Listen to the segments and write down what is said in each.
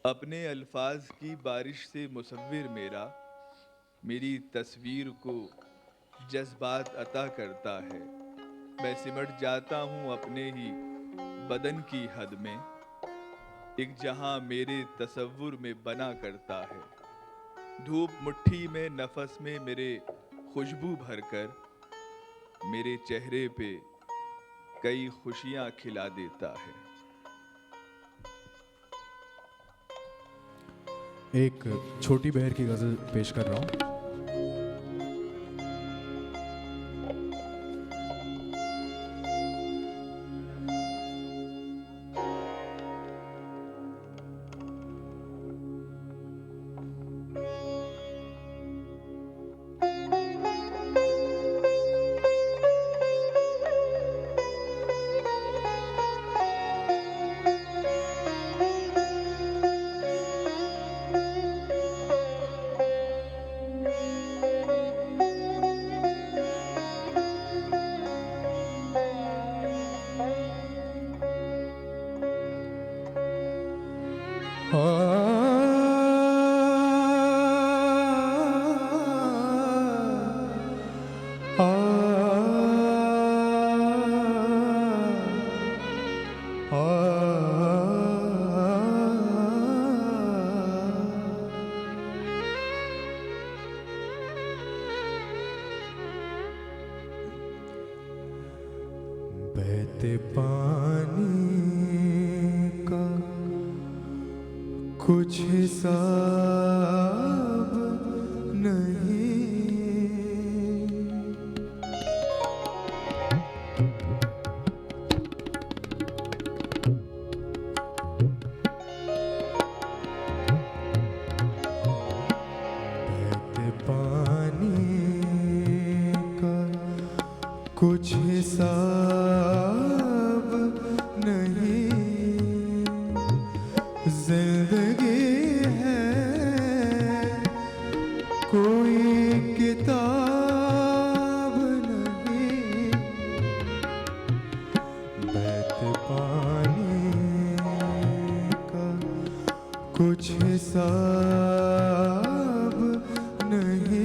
अपने अल्फाज की बारिश से मुसव्विर मेरा मेरी तस्वीर को जज्बात अता करता है। मैं सिमट जाता हूँ अपने ही बदन की हद में, एक जहां मेरे तसव्वुर में बना करता है। धूप मुट्ठी में नफस में मेरे खुशबू भरकर मेरे चेहरे पे कई खुशियां खिला देता है। एक छोटी बहर की गज़ल पेश कर रहा हूँ। बहते पानी का कुछ हिसाब नहीं, बहते पानी का कुछ हिसाब नहीं। जिंदगी है कोई किताब नहीं, बहते पानी का कुछ हिसाब नहीं।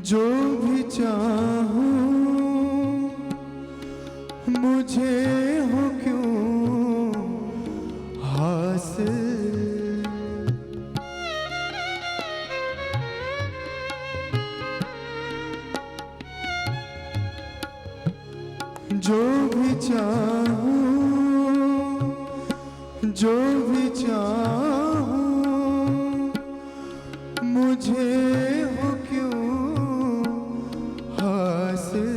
जो भी चाहूं मुझे हो क्यों हासिल, जो भी चाहूं जो भी चाहूं मुझे हो क्यों हासिल,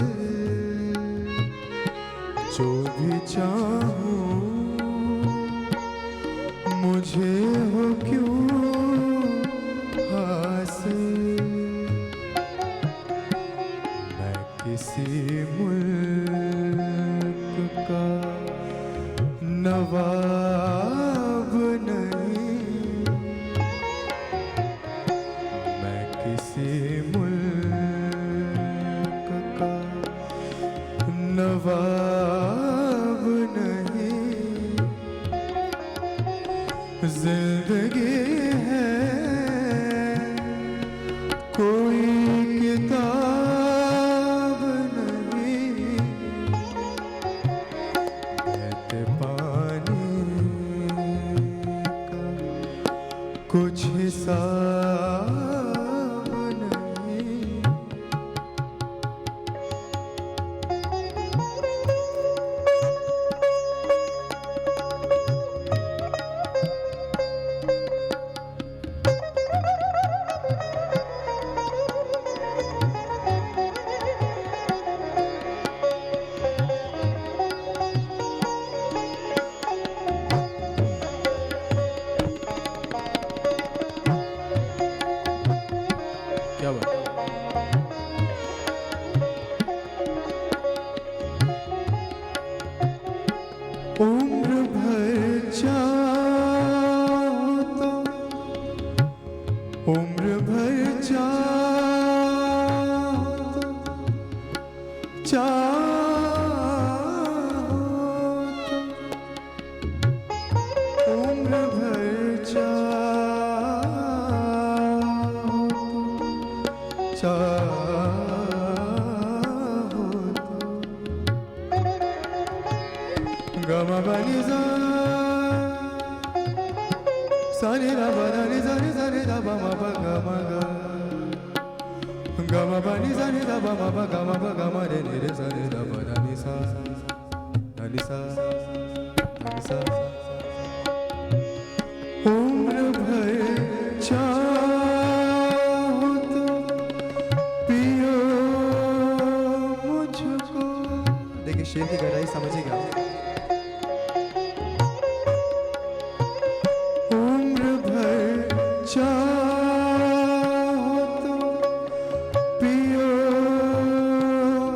जो भी चाहूं मुझे हो क्यों हासिल। मैं किसी मुल्क का नवाब नहीं, मैं भर उम्र भर गमा बनी सारे रा बनी सारे सारे रा बमा ब गमा ग गमा बनी सारे रा बमा ब गमा रे रे सारे रा बनी सा नी सा नी सा उम्र भर चाहो तो पियो मुझको। देखिए शेर की गहराई समझिएगा। उम्र भर चाहो तो पियो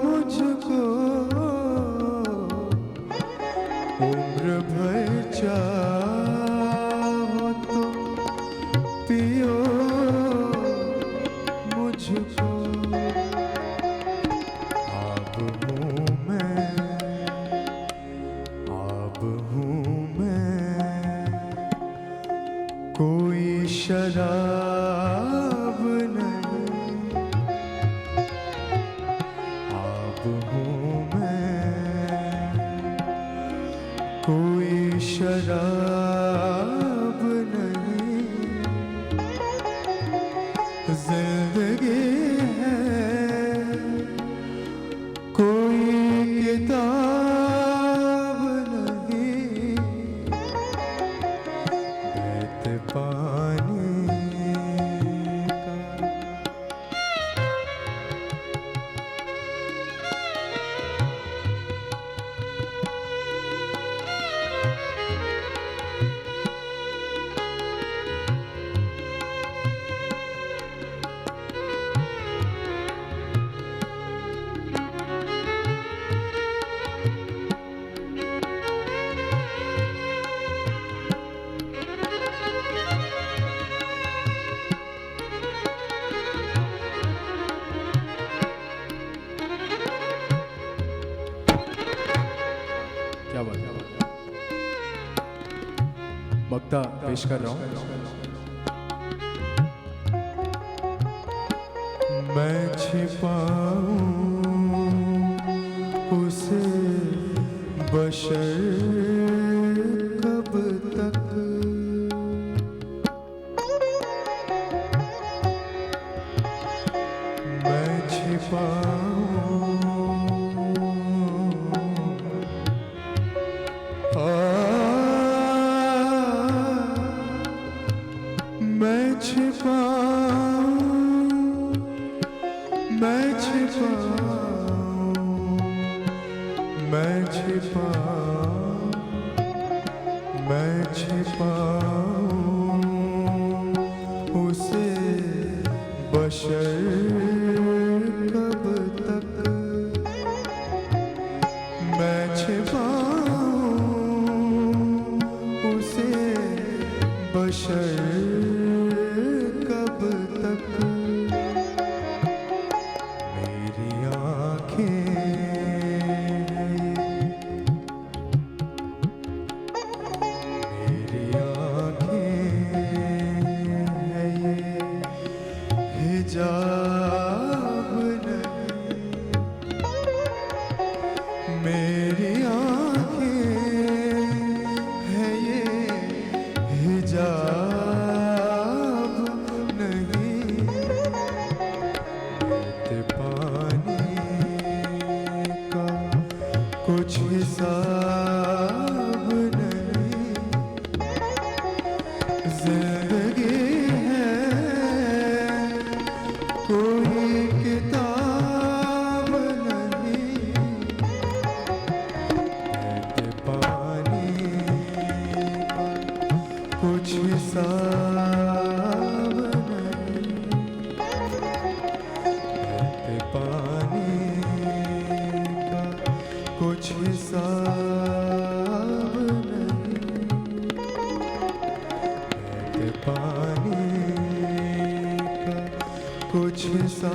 मुझको, उम्र भर चाहो तो पियो मुझको। अब हूँ मैं कोई शराब नहीं, अब हूँ मैं कोई शराब नहीं। जिंदगी है कोई किताब नहीं, बहते पानी का। क्या बात है। मक्ता पेश कर रहा हूँ। मैं छिपाऊं उसे बशर कब तक, मैं छिपाऊं मैं छिपाऊं, मैं छिपाऊं, मैं छिपाऊं, मैं छिपाऊं उसे बशर कब तक, मैं छिपाऊं उसे बशर कब तक। मेरी आँखें मेरी आँखें है ये हिजाब नहीं, मेरी आँखें है ये हिजाब नहीं, बहते पानी का कुछ हिसाब नहीं। जिंदगी है कोई कुछ सा